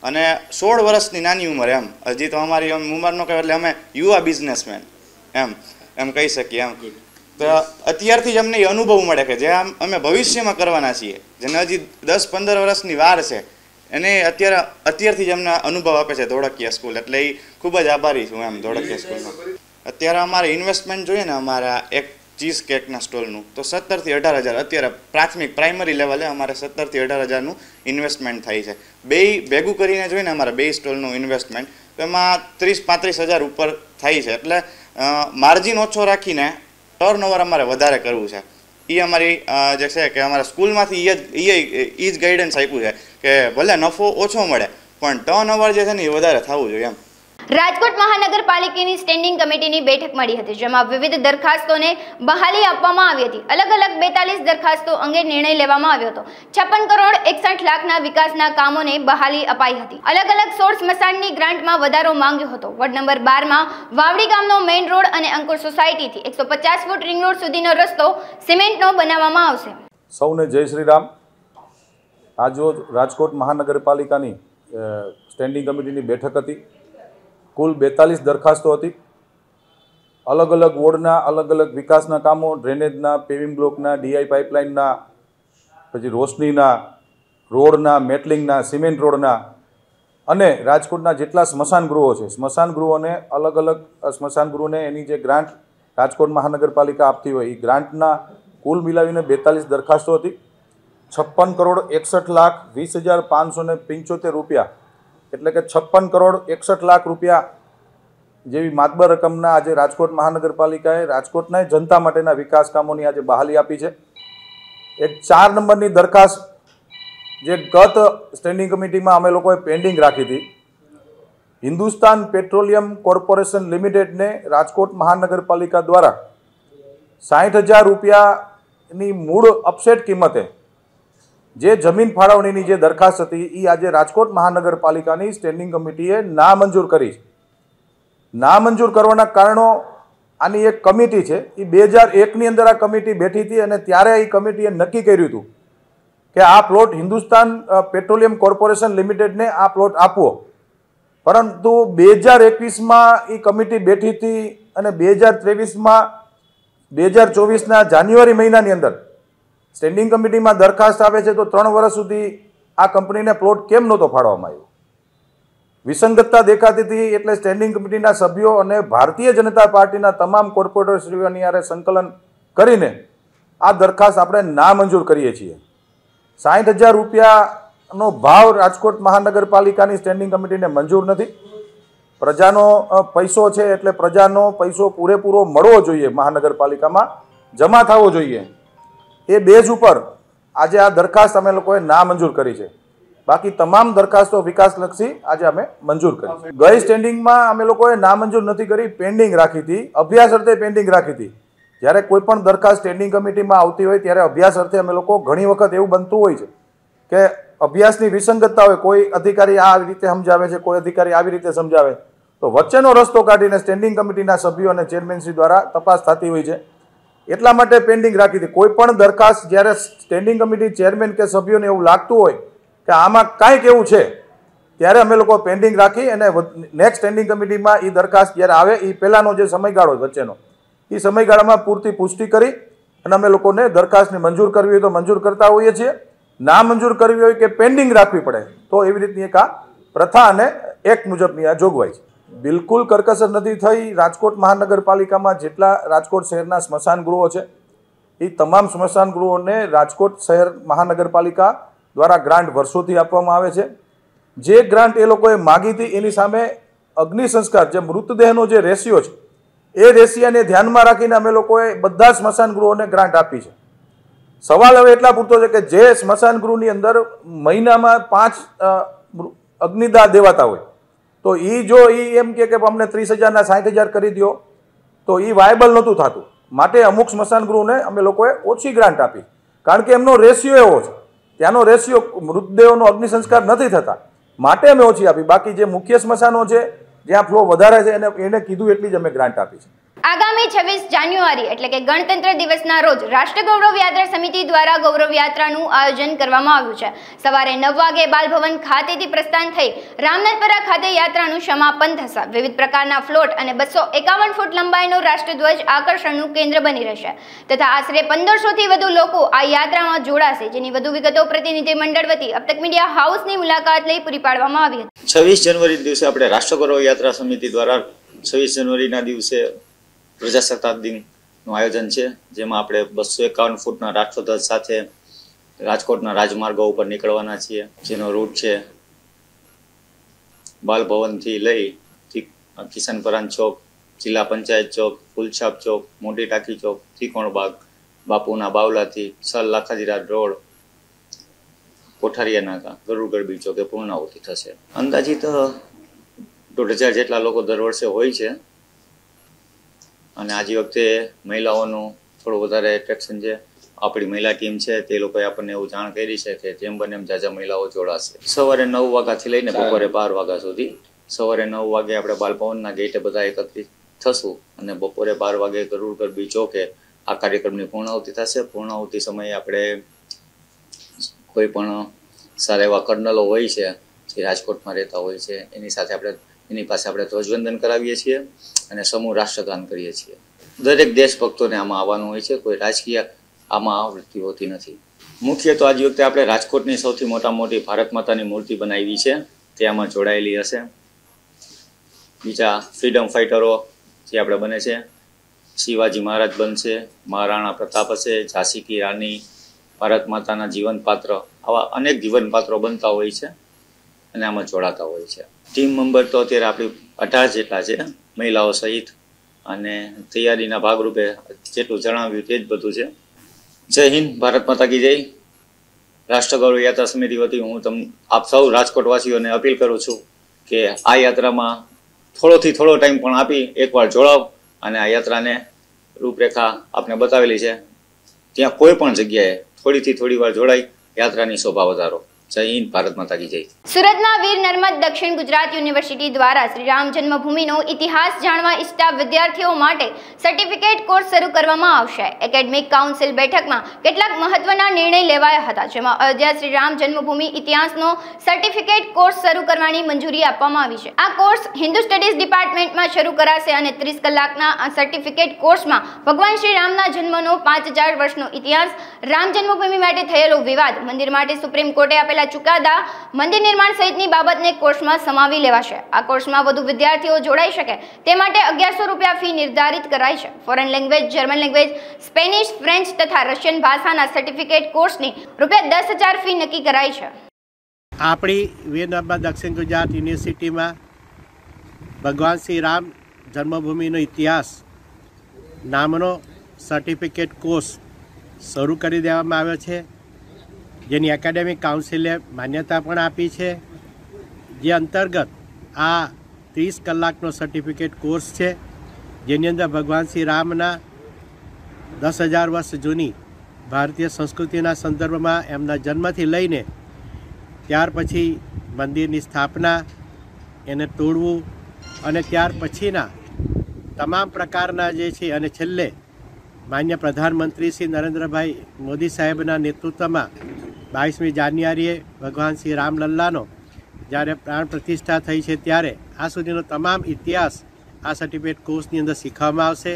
અને 16 વર્ષની નાની ઉંમર એમ હજી તો અમારી ઉંમરનો કહેવાય એટલે અમે યુવા બિઝનેસમેન એમ કહી શકીએ એમ. તો અત્યારથી જ અમને એ અનુભવ મળે કે જે અમે ભવિષ્યમાં કરવાના છીએ, જેને હજી 10-15 વર્ષની વાર છે એને અત્યારથી જ અમને અનુભવ આપે છે ધોળકિયા સ્કૂલ. એટલે એ ખૂબ જ આભારી છું એમ ધોળકિયા સ્કૂલમાં. અત્યારે અમારે ઇન્વેસ્ટમેન્ટ જોઈએ ને અમારા એક ચીઝ કેકના સ્ટોલનું તો 17,000 થી 18,000 અત્યારે પ્રાઇમરી લેવલે અમારે 17,000 થી 18,000નું ઇન્વેસ્ટમેન્ટ થાય છે. ભેગું કરીને જોઈએ ને અમારા 2 સ્ટોલનું ઇન્વેસ્ટમેન્ટ તો એમાં 30-35,000 ઉપર થાય છે. એટલે માર્જિન ઓછો રાખીને ટર્નઓવર અમારે વધારે કરવું છે. એ અમારી જે છે કે અમારા સ્કૂલમાંથી એ જ ગાઈડન્સ આપ્યું છે કે ભલે નફો ઓછો મળે પણ ટર્નઓવર જે છે ને એ વધારે થવું જોઈએ એમ. રાજકોટ મહાનગરપાલિકાની સ્ટેન્ડિંગ કમિટીની બેઠક મળી હતી, જેમાં વિવિધ દરખાસ્તોને બહાલી આપવામાં આવી હતી. અલગ અલગ 42 દરખાસ્તો અંગે નિર્ણય લેવામાં આવ્યો હતો. 56 કરોડ 61 લાખના વિકાસના કામોને બહાલી અપાઈ હતી. અલગ અલગ 16 સ્મશાનની ગ્રાન્ટમાં વધારો માંગ્યો હતો. વોર્ડ નંબર 12માં વાવડી ગામનો મેઇન રોડ અને અંકુર સોસાયટીથી 150 ફૂટ રિંગ રોડ સુધીનો રસ્તો સિમેન્ટનો બનાવવામાં આવશે. સૌને જય શ્રી રામ. આજરોજ રાજકોટ મહાનગરપાલિકાની સ્ટેન્ડિંગ કમિટીની બેઠક હતી. કુલ 42 દરખાસ્તો હતી. અલગ અલગ વોર્ડના અલગ અલગ વિકાસના કામો, ડ્રેનેજના, પેવિંગ બ્લોકના, ડીઆઈ પાઇપલાઇનના, પછી રોશનીના, રોડના, મેટલિંગના, સિમેન્ટ રોડના અને રાજકોટના જેટલા સ્મશાન ગૃહો છે, સ્મશાન ગૃહોને અલગ અલગ સ્મશાન ગૃહોને એની જે ગ્રાન્ટ રાજકોટ મહાનગરપાલિકા આપતી હોય એ ગ્રાન્ટના કુલ મિલાવીને 42 દરખાસ્તો હતી. 56,61,20,575 રૂપિયા એટલે કે 56,61,00,000 રૂપિયા જેવી માતબર રકમના આજે રાજકોટ મહાનગરપાલિકાએ રાજકોટના જનતા માટેના વિકાસ કામોની આજે બહાલી આપી છે. એક 4 નંબરની દરખાસ્ત જે ગત સ્ટેન્ડિંગ કમિટીમાં અમે લોકોએ પેન્ડિંગ રાખી હતી, હિન્દુસ્તાન પેટ્રોલિયમ કોર્પોરેશન લિમિટેડને રાજકોટ મહાનગરપાલિકા દ્વારા 60,000 રૂપિયાની મૂળ અપસેટ કિંમતે જે જમીન ફાળવણીની જે દરખાસ્ત હતી એ આજે રાજકોટ મહાનગરપાલિકાની સ્ટેન્ડિંગ કમિટીએ નામંજૂર કરી છે. નામંજૂર કરવાના કારણો આની એક કમિટી છે, એ 2001ની અંદર આ કમિટી બેઠી હતી અને ત્યારે એ કમિટીએ નક્કી કર્યું હતું કે આ પ્લોટ હિન્દુસ્તાન પેટ્રોલિયમ કોર્પોરેશન લિમિટેડને આ પ્લોટ આપવો. પરંતુ 2021માં એ કમિટી બેઠી હતી અને 2024ના જાન્યુઆરી મહિનાની અંદર સ્ટેન્ડિંગ કમિટીમાં દરખાસ્ત આવે છે તો 3 વર્ષ સુધી આ કંપનીને પ્લોટ કેમ નહોતો ફાળવવામાં આવ્યો? વિસંગતતા દેખાતી હતી એટલે સ્ટેન્ડિંગ કમિટીના સભ્યો અને ભારતીય જનતા પાર્ટીના તમામ કોર્પોરેટરશ્રીઓની હારે સંકલન કરીને આ દરખાસ્ત આપણે નામંજૂર કરીએ છીએ. 60,000 રૂપિયાનો ભાવ રાજકોટ મહાનગરપાલિકાની સ્ટેન્ડિંગ કમિટીને મંજૂર નથી. પ્રજાનો પૈસો છે એટલે પ્રજાનો પૈસો પૂરેપૂરો મળવો જોઈએ, મહાનગરપાલિકામાં જમા થવો જોઈએ. એ બેઝ ઉપર આજે આ દરખાસ્ત અમે લોકોએ નામંજૂર કરી છે. બાકી તમામ દરખાસ્તો વિકાસલક્ષી આજે અમે મંજૂર કરી. ગઈ સ્ટેન્ડિંગમાં અમે લોકોએ નામંજૂર નથી કરી, પેન્ડિંગ રાખી હતી, અભ્યાસ અર્થે પેન્ડિંગ રાખી હતી. જ્યારે કોઈ પણ દરખાસ્ત સ્ટેન્ડિંગ કમિટીમાં આવતી હોય ત્યારે અભ્યાસ અર્થે અમે લોકો ઘણી વખત એવું બનતું હોય છે કે અભ્યાસની વિસંગતતા હોય, કોઈ અધિકારી આ રીતે સમજાવે છે, કોઈ અધિકારી આવી રીતે સમજાવે, તો વચ્ચેનો રસ્તો કાઢીને સ્ટેન્ડિંગ કમિટીના સભ્યો અને ચેરમેનશ્રી દ્વારા તપાસ થતી હોય છે. એટલા માટે પેન્ડિંગ રાખી હતી. કોઈ પણ દરખાસ્ત જ્યારે સ્ટેન્ડિંગ કમિટી ચેરમેન કે સભ્યોને એવું લાગતું હોય કે આમાં કાંઈક એવું છે ત્યારે અમે લોકો પેન્ડિંગ રાખી અને નેક્સ્ટ સ્ટેન્ડિંગ કમિટીમાં એ દરખાસ્ત જ્યારે આવે એ પહેલાંનો જે સમયગાળો વચ્ચેનો એ સમયગાળામાં પૂરતી પુષ્ટિ કરી અને અમે લોકોને દરખાસ્તને મંજૂર કરવી હોય તો મંજૂર કરતા હોઈએ છીએ. ના મંજૂર કરવી હોય કે પેન્ડિંગ રાખવી પડે તો એવી રીતની એક આ પ્રથા અને એક્ટ મુજબની આ જોગવાઈ છે. બિલકુલ કરકસર નથી થઈ. રાજકોટ મહાનગરપાલિકામાં જેટલા રાજકોટ શહેરના સ્મશાન ગૃહો છે એ તમામ સ્મશાન ગૃહોને રાજકોટ શહેર મહાનગરપાલિકા દ્વારા ગ્રાન્ટ વર્ષોથી આપવામાં આવે છે. જે ગ્રાન્ટ એ લોકોએ માગી હતી એની સામે અગ્નિ સંસ્કાર જે મૃતદેહનો જે રેશિયો છે એ રેશિયાને ધ્યાનમાં રાખીને અમે લોકોએ બધા સ્મશાન ગૃહોને ગ્રાન્ટ આપી છે. સવાલ હવે એટલા પૂરતો છે કે જે સ્મશાન ગૃહની અંદર મહિનામાં 5 અગ્નિદાહ દેવાતા હોય તો એ જો એમ કે અમને 30,000 ના 60,000 કરી દો તો એ વાયબલ નહોતું થતું. માટે અમુક સ્મશાન ગૃહોને અમે લોકોએ ઓછી ગ્રાન્ટ આપી, કારણ કે એમનો રેશિયો એવો છે, ત્યાંનો રેશિયો મૃતદેહોનો અગ્નિ સંસ્કાર નથી થતા, માટે અમે ઓછી આપી. બાકી જે મુખ્ય સ્મશાનો છે જ્યાં ફ્લો વધારે છે એને કીધું એટલી જ અમે ગ્રાન્ટ આપી છે. આગામી 26 જાન્યુઆરી એટલે કે ગણતંત્ર દિવસના રોજ રાષ્ટ્ર ગૌરવ યાત્રા સમિતિ દ્વારા ગૌરવ યાત્રાનું આયોજન કરવામાં આવ્યું છે. સવારે 9 વાગે બાલભવન ખાતેથી પ્રસ્થાન થઈ રામનાથપરા ખાતે યાત્રાનું સમાપન થશે. વિવિધ પ્રકારના ફ્લોટ અને 251 ફૂટ લંબાઈનો રાષ્ટ્રધ્વજ આકર્ષણનું કેન્દ્ર બની રહેશે તથા આશરે 1500 થી વધુ લોકો આ યાત્રામાં જોડાશે, જેની વધુ વિગતો પ્રતિનિધિ મંડળ વતી અબતક મીડિયા હાઉસની મુલાકાત લઈ પૂરી પાડવામાં આવી હતી. 26 જાન્યુઆરી દિવસે આપણે રાષ્ટ્ર ગૌરવ યાત્રા સમિતિ દ્વારા 26 જાન્યુઆરીના દિવસે પ્રજાસત્તાક દિનનું આયોજન છે, જેમાં આપણે 251 ફૂટના રાષ્ટ્રધ્વજ સાથે રાજકોટના રાજમાર્ગો ઉપર નીકળવાના છીએ, જેનો રૂટ છે બાલભવનથી લઈ કિશન પરાન ચોક, જિલ્લા પંચાયત ચોક, ફૂલછાપ ચોક, મોટી ટાંકી ચોક, ત્રિકોણબાગ, બાપુના બાવલાથી સર લાખાજીરા રોડ, કોઠારીયા નાકા, ગરુડગઢ ચોકે પૂર્ણાહુતિ થશે. અંદાજિત 1,500 જેટલા લોકો દર વર્ષે હોય છે અને આજે વખતે મહિલાઓનું થોડું વધારે એટ્રેક્શન છે. આપણી મહિલા ટીમ છે તે લોકોએ આપણને એવું જાણ કરી છે કે જેમ બને એમ ઝાઝા મહિલાઓ જોડાશે. સવારે 9 વાગ્યાથી લઈને બપોરે 12 વાગ્યા સુધી. સવારે 9 વાગે આપણે બાલભવનના ગેટે બધા એકત્રિત થશું અને બપોરે 12 વાગે ગરુડગઢ ચોકે આ કાર્યક્રમની પૂર્ણાહુતિ થશે. પૂર્ણાહુતિ સમયે આપણે કોઈ પણ સારા એવા કર્નલો હોય છે જે રાજકોટમાં રહેતા હોય છે એની પાસે આપણે ધ્વજવંદન કરાવીએ છીએ અને સમૂહ રાષ્ટ્રગાન કરીએ છીએ. દરેક દેશભક્તોને આમાં આવવાનું હોય છે, કોઈ રાજકીય આમાં આવૃત્તિ હોતી નથી. મુખ્ય તો આજ વખતે આપણે રાજકોટની સૌથી મોટી ભારત માતાની મૂર્તિ બનાવી છે, તે આમાં જોડાયેલી હશે. બીજા ફ્રીડમ ફાઇટરો જે આપણે બને છે, શિવાજી મહારાજ બનશે, મહારાણા પ્રતાપ હશે, ઝાંસી કી રાની, ભારત માતાના જીવન પાત્ર, આવા અનેક જીવન પાત્રો બનતા હોય છે અને આમાં જોડાતા હોય છે. ટીમ મેમ્બર તો અત્યારે આપણી 18 જેટલા છે, મહિલાઓ સહિત, અને તૈયારીના ભાગરૂપે જેટલું જણાવ્યું તે જ બધું છે. જય હિન્દ, ભારત માતા કી જય. રાષ્ટ્રગૌરવ યાત્રા સમિતિ વતી હું આપ સૌ રાજકોટવાસીઓને અપીલ કરું છું કે આ યાત્રામાં થોડોથી થોડો ટાઈમ પણ આપી એકવાર જોડાવ અને આ યાત્રાને રૂપરેખા આપને બતાવેલી છે ત્યાં કોઈ પણ જગ્યાએ થોડીથી થોડી વાર જોડાઈ યાત્રાની શોભા વધારો. જય હિન્દ, ભારત માતા કી જય. સુરતના વીર નર્મદ દક્ષિણ ગુજરાત યુનિવર્સિટી દ્વારા શ્રી રામ જન્મભૂમિનો ઇતિહાસ જાણવા ઈચ્છતા વિદ્યાર્થીઓ માટે સર્ટિફિકેટ કોર્સ શરૂ કરવામાં આવશે. એકેડેમિક કાઉન્સિલ બેઠકમાં કેટલાક મહત્વના નિર્ણય લેવાયા હતા, જેમાં અયોધ્યા શ્રી રામ જન્મભૂમિ ઇતિહાસનો સર્ટિફિકેટ કોર્સ શરૂ કરવાની મંજૂરી આપવામાં આવી છે. આ કોર્સ હિન્દુ સ્ટડીઝ ડિપાર્ટમેન્ટમાં શરૂ કરાશે અને 30 કલાકના આ સર્ટિફિકેટ કોર્સમાં ભગવાન શ્રી રામના જન્મનો 5000 વર્ષનો ઇતિહાસ, રામ જન્મભૂમિ માટે થયેલો વિવાદ, મંદિર માટે સુપ્રીમ કોર્ટે આપેલા ચુકાદા, મંદિર નિર્માણ સહિતની બાબતને કોર્સમાં સમાવી લેવાશે. આ કોર્સમાં વધુ વિદ્યાર્થીઓ જોડાઈ શકે તે માટે 1100 રૂપિયા ફી નિર્ધારિત કરાઈ છે. Foreign language, German language, Spanish, French તથા રશિયન ભાષાના સર્ટિફિકેટ કોર્સની ₹10,000 ફી નક્કી કરાઈ છે. આપણી વીર નર્મદ દક્ષિણ ગુજરાત યુનિવર્સિટીમાં ભગવાન શ્રી રામ જન્મભૂમિનો ઇતિહાસ નામનો સર્ટિફિકેટ કોર્સ શરૂ કરી દેવામાં આવ્યો છે, જેની એકેડેમિક કાઉન્સિલે માન્યતા પણ આપી છે. જે અંતર્ગત આ 30 કલાકનો સર્ટિફિકેટ કોર્સ છે, જેની અંદર ભગવાન શ્રી રામના 10,000 વર્ષ જૂની ભારતીય સંસ્કૃતિના સંદર્ભમાં એમના જન્મથી લઈને ત્યાર પછી મંદિરની સ્થાપના, એને તોડવું અને ત્યાર પછીના તમામ પ્રકારના જે છે, અને છેલ્લે માન્ય પ્રધાનમંત્રી શ્રી નરેન્દ્રભાઈ મોદી સાહેબના નેતૃત્વમાં 22મી જાન્યુઆરીએ ભગવાન શ્રી રામલલ્લાનો જ્યારે પ્રાણ પ્રતિષ્ઠા થઈ છે ત્યારે આ સુધીનો તમામ ઇતિહાસ આ સર્ટિફિકેટ કોર્સની અંદર શીખવામાં આવશે.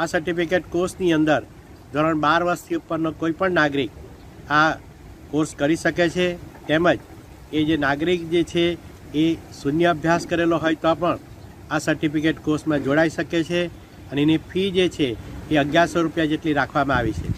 આ સર્ટિફિકેટ કોર્સની અંદર ધોરણ 12 વર્ષથી ઉપરનો કોઈ પણ નાગરિક આ કોર્સ કરી શકે છે, તેમજ એ જે નાગરિક જે છે એ શૂન્ય અભ્યાસ કરેલો હોય તો પણ આ સર્ટિફિકેટ કોર્સમાં જોડાઈ શકે છે અને એની ફી જે છે એ 1100 રૂપિયા જેટલી રાખવામાં આવી છે.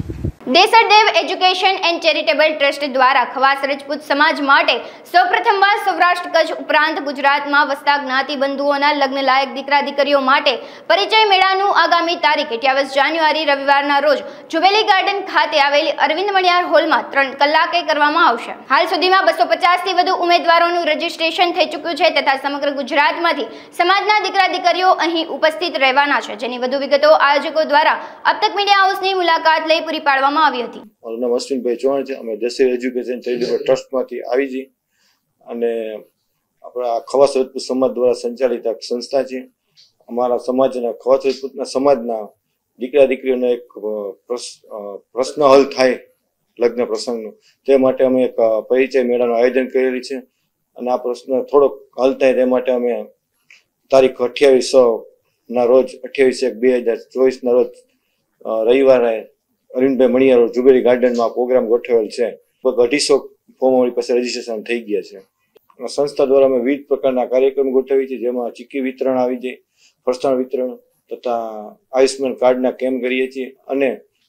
દેસરદેવ એજ્યુકેશન એન્ડ ચેરિટેબલ ટ્રસ્ટ દ્વારા ખવાસ રજપૂત સમાજ માટે સૌપ્રથમવાર સૌરાષ્ટ્ર કચ્છ ઉપરાંત ગુજરાતમાં વસતા જ્ઞાતિ બંધુઓના લગ્ન લાયક દીકરા દીકરીઓ માટે પરિચય મેળાનું આગામી તારીખ 28 જાન્યુઆરી રવિવારના રોજ જુબેલી ગાર્ડન ખાતે આવેલી અરવિંદ મણિયાર હોલમાં 3 કલાકે કરવામાં આવશે. હાલ સુધીમાં 250થી વધુ ઉમેદવારોનું રજીસ્ટ્રેશન થઈ ચૂક્યું છે તથા સમગ્ર ગુજરાતમાંથી સમાજના દીકરા દીકરીઓ અહીં ઉપસ્થિત રહેવાના છે, જેની વધુ વિગતો આયોજકો દ્વારા અબતક મીડિયા હાઉસની મુલાકાત લઈ પૂરી પાડવામાં આવી હતી. મારું નામ અશ્વિનભાઈ ચૌહાણ છે. અમે દેસર એજ્યુકેશન ચેરિટેબલ ટ્રસ્ટમાંથી આવી છીએ અને આપણા ખવાસ રજપૂત સમાજ દ્વારા સંચાલિત એક સંસ્થા છે. અમારા સમાજના ખવાસ રજપૂતના સમાજના દીકરા દીકરીઓને એક પ્રશ્ન હલ થાય લગ્ન પ્રસંગનો, તે માટે અમે એક પરિચય મેળાનું આયોજન કરેલી છે અને આ પ્રશ્ન થોડોક હલ થાય તે માટે અમે તારીખ 28/6 રોજ 28/1/2024 રોજ રવિવારે અરવિંદભાઈ મણિયાર જુબેલી ગાર્ડનમાં પ્રોગ્રામ ગોઠવેલ છે. લગભગ 250 ફોર્મ અમારી પાસે રજીસ્ટ્રેશન થઈ ગયા છે. સંસ્થા દ્વારા અમે વિવિધ પ્રકારના કાર્યક્રમ ગોઠવી છે, જેમાં ચીકી વિતરણ આવી જાય, ફરસાણ વિતરણ તથા આયુષ્યમાન કાર્ડના કેમ્પ કરીએ છીએ. અને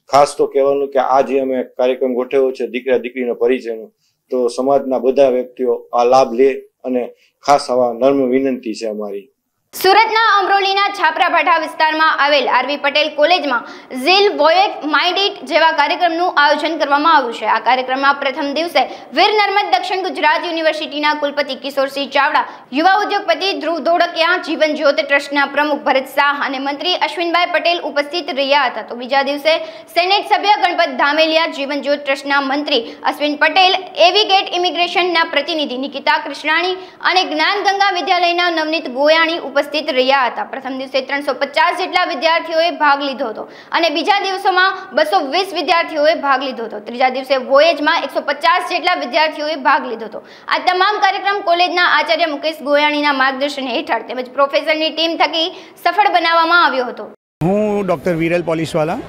ખાસ તો કહેવાનું કે આ જે અમે કાર્યક્રમ ગોઠવ્યો છે દીકરા દીકરીનો પરિચયનો, તો સમાજના બધા વ્યક્તિઓ આ લાભ લે અને ખાસ આવા નમ્ર વિનંતી છે અમારી. સુરતના અમરોલીના છાપરાભાઠા વિસ્તારમાં આવેલ આરવી પટેલ કોલેજમાં ઝીલ વોયેક માઇન્ડ ઇટ જેવા કાર્યક્રમનું આયોજન કરવામાં આવ્યું છે. આ કાર્યક્રમમાં પ્રથમ દિવસે વીર નર્મદ દક્ષિણ ગુજરાત યુનિવર્સિટીના કુલપતિ કિશોરસિંહ ચાવડા, યુવા ઉદ્યોગપતિ ધ્રુવ ધોળકિયા, જીવન જ્યોત ટ્રસ્ટના પ્રમુખ ભરત શાહ અને મંત્રી અશ્વિનભાઈ પટેલ ઉપસ્થિત રહ્યા હતા. તો બીજા દિવસે સેનેટ સભ્ય ગણપત ધામેલિયા, જીવન જ્યોત ટ્રસ્ટના મંત્રી અશ્વિન પટેલ, એવી ગેટ ઇમિગ્રેશનના પ્રતિનિધિ નિકિતા કૃષ્ણાણી અને જ્ઞાન ગંગા વિદ્યાલયના નવનીત ગોયાણી ઉપસ્થિત રહ્યા હતા. પ્રથમ દિવસે 350 જેટલા વિદ્યાર્થીઓએ ભાગ લીધો હતો અને બીજા દિવસોમાં 220 વિદ્યાર્થીઓએ ભાગ લીધો હતો. ત્રીજા દિવસે વોયેજમાં 150 જેટલા વિદ્યાર્થીઓએ ભાગ લીધો હતો. આ તમામ કાર્યક્રમ કોલેજના આચાર્ય મુકેશ ગોયાણીના માર્ગદર્શન હેઠળ તેમજ પ્રોફેસરની ટીમ થકી સફળ બનાવવામાં આવ્યો હતો. હું ડૉક્ટર વિરલ પોલીસવાલા,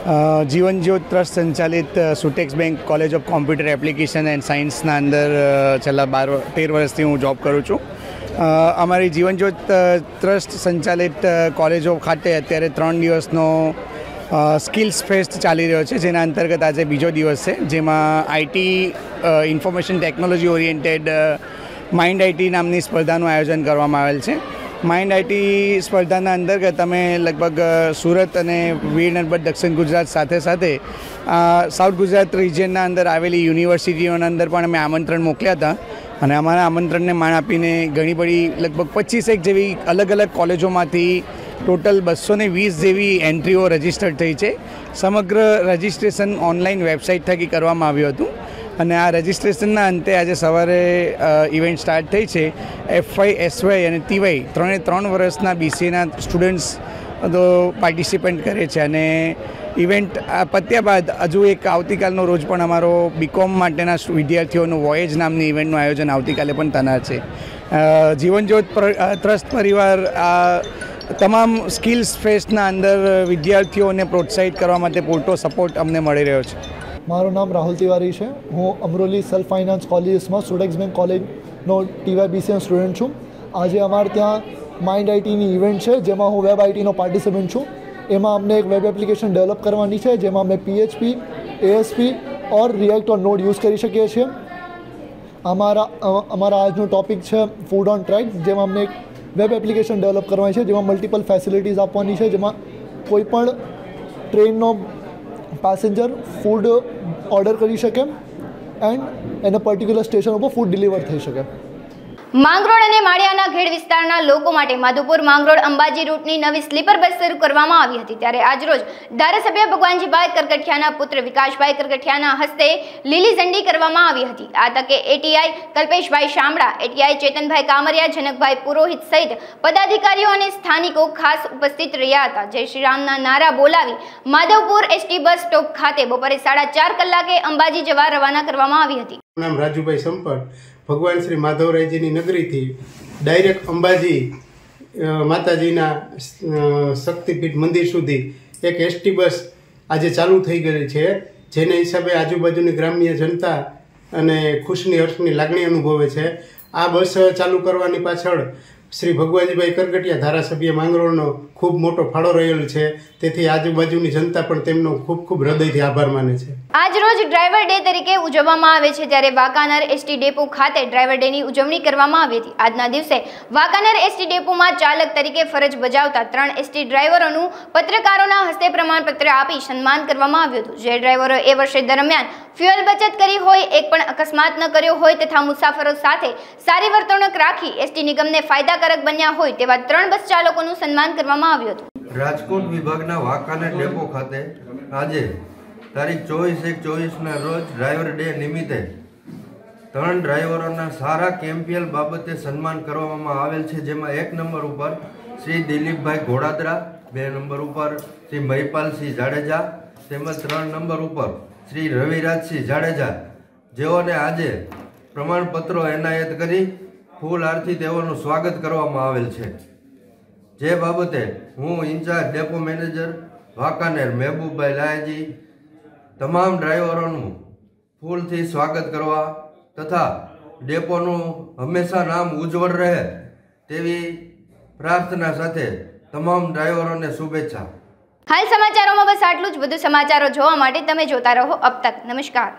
જીવન જ્યોત ટ્રસ્ટ સંચાલિત Sutex bank college of computer application and સાયન્સના અંદર છેલ્લા 13 વર્ષથી હું જોબ કરું છું. અમારી જીવન જ્યોત ટ્રસ્ટ સંચાલિત કોલેજો ખાતે અત્યારે 3 દિવસનો સ્કિલ્સ ફેસ્ટ ચાલી રહ્યો છે, જેના અંતર્ગત આજે બીજો દિવસ છે, જેમાં IT information technology oriented mind IT નામની સ્પર્ધાનું આયોજન કરવામાં આવેલ છે. માઇન્ડ આઈટી સ્પર્ધાના અંતર્ગત અમે લગભગ સુરત અને વીર નર્મદ દક્ષિણ ગુજરાત સાથે સાથે સાઉથ ગુજરાત રિજિયનના અંદર આવેલી યુનિવર્સિટીઓના અંદર પણ અમે આમંત્રણ મોકલ્યા હતા અને અમારા આમંત્રણને માન આપીને ઘણી બધી લગભગ 25 જેવી અલગ અલગ કોલેજોમાંથી ટોટલ 220 જેવી એન્ટ્રીઓ રજિસ્ટર્ડ થઈ છે. સમગ્ર રજિસ્ટ્રેશન ઓનલાઈન વેબસાઇટ થકી કરવામાં આવ્યું હતું અને આ રજિસ્ટ્રેશનના અંતે આજે સવારે ઇવેન્ટ સ્ટાર્ટ થઈ છે. FY, SY અને TY 3 વર્ષના BCAના સ્ટુડન્ટ્સ તો પાર્ટિસિપેન્ટ કરે છે અને ઇવેન્ટ પત્યા બાદ હજુ એક આવતીકાલનો રોજ પણ અમારો BCom માટેના વિદ્યાર્થીઓનું વોયેજ નામની ઇવેન્ટનું આયોજન આવતીકાલે પણ થનાર છે. જીવન જ્યોત ટ્રસ્ટ પરિવાર આ તમામ સ્કિલ્સ ફેસ્ટના અંદર વિદ્યાર્થીઓને પ્રોત્સાહિત કરવા માટે પૂરતો સપોર્ટ અમને મળી રહ્યો છે. મારું નામ રાહુલ તિવારી છે. હું અમરોલી સેલ્ફ ફાઇનાન્સ કોલેજીસમાં સુટેક્સ બેંક કોલેજનો TYBCM સ્ટુડન્ટ છું. આજે અમારે ત્યાં માઇન્ડ આઈટીની ઇવેન્ટ છે, જેમાં હું વેબ આઈટીનો પાર્ટિસિપન્ટ છું. એમાં અમને એક વેબ એપ્લિકેશન ડેવલપ કરવાની છે, જેમાં અમે PHP, ASP ઓર રિએક્ટ ઓર નોડ યુઝ કરી શકીએ છીએ. અમારા આજનો ટોપિક છે ફૂડ ઓન ટ્રેક, જેમાં અમને એક વેબ એપ્લિકેશન ડેવલપ કરવાની છે, જેમાં મલ્ટિપલ ફેસિલિટીઝ આપવાની છે, જેમાં કોઈ પણ ટ્રેનનો પેસેન્જર ફૂડ ઓર્ડર કરી શકે એન્ડ એને પર્ટિક્યુલર સ્ટેશન ઉપર ફૂડ ડિલિવર થઈ શકે. માંગરોળ અને માળિયાના ઘેડ વિસ્તારના લોકો માટે માધુપુર માંગરોળ અંબાજી રૂટની નવી સ્લીપર બસ શરૂ કરવામાં આવી હતી. ત્યારે આજરોજ ધારાસભ્ય ભગવાનજીભાઈ કરગઠિયાના પુત્ર વિકાસભાઈ કરગઠિયાના હસ્તે લીલી ઝંડી કરવામાં આવી હતી. આ તકે ATI કલ્પેશભાઈ શામળા, ATI ચેતનભાઈ કામરિયા, જનકભાઈ પુરોહિત સહિત પદાધિકારીઓ અને સ્થાનિકો ખાસ ઉપસ્થિત રહ્યા હતા. જય શ્રી રામના નારા બોલાવી માધવપુર ST બસ સ્ટોપ ખાતે બપોરે 4:30 કલાકે અંબાજી જવા રવાના કરવામાં આવી હતી. નામ રાજુભાઈ સંપત, ભગવાન શ્રી માધવરાયજીની નગરીથી ડાયરેક્ટ અંબાજી માતાજીના શક્તિપીઠ મંદિર સુધી એક ST બસ આજે ચાલુ થઈ ગઈ છે, જેને હિસાબે આજુબાજુની ગ્રામ્ય જનતા અને ખુશની હર્ષની લાગણી અનુભવે છે. આ બસ ચાલુ કરવાની પાછળ શ્રી ભગવાનજીભાઈ કરગઠિયા ધારાસભ્ય માંગરોળનો ખૂબ મોટો ફાળો રહેલો છે, તેથી આજુબાજુની જનતા પણ તેમનો ખૂબ ખૂબ હૃદયથી આભાર માને છે. આજ રોજ ડ્રાઈવર ડે તરીકે ઉજવવામાં આવે છે, ત્યારે વાંકાનેર ST ડેપો ખાતે ડ્રાઈવર ડેની ઉજવણી કરવામાં આવી હતી. આજના દિવસે વાંકાનેર ST ડેપોમાં ચાલક તરીકે ફરજ બજાવતા 3 ST ડ્રાઈવરોનું પત્રકારોના હસ્તે પ્રમાણપત્ર આપી સન્માન કરવામાં આવ્યું હતું. જે ડ્રાઈવરો એ વર્ષ દરમિયાન ફ્યુઅલ બચત કરી હોય, એક પણ અકસ્માત ન કર્યો હોય તથા મુસાફરો સાથે સારી વર્તણૂક રાખી ST નિગમને ફાયદાકારક બન્યા હોય તેવા 3 બસ ચાલકોનું સન્માન કરવામાં આવ્યું હતું. રાજકોટ વિભાગના વાંકાનેર ડેપો ખાતે આજે તારીખ 24/1/24ના રોજ ડ્રાઈવર ડે નિમિત્તે 3 ડ્રાઈવરોના સારા કેમ્પિયલ બાબતે સન્માન કરવામાં આવેલ છે, જેમાં 1 નંબર ઉપર શ્રી દિલીપભાઈ ઘોડાદરા, 2 નંબર ઉપર શ્રી મહિપાલસિંહ જાડેજા તેમજ 3 નંબર ઉપર શ્રી રવિરાજસિંહ જાડેજા, જેઓને આજે પ્રમાણપત્રો એનાયત કરી ફૂલ હારથી તેઓનું સ્વાગત કરવામાં આવેલ છે. જે બાબતે હું incharge depot manager Wankaner Mehboobbhai Layaji તમામ ડ્રાઈવરોનું ફૂલથી સ્વાગત કરવા તથા ડેપોનું હંમેશા નામ ઉજ્જવળ રહે તેવી પ્રાર્થના સાથે તમામ ડ્રાઈવરોને શુભેચ્છા. હાલ સમાચારોમાં બસ આટલું જ. વધુ સમાચારો જોવા માટે તમે જોતા રહો અબ તક. નમસ્કાર.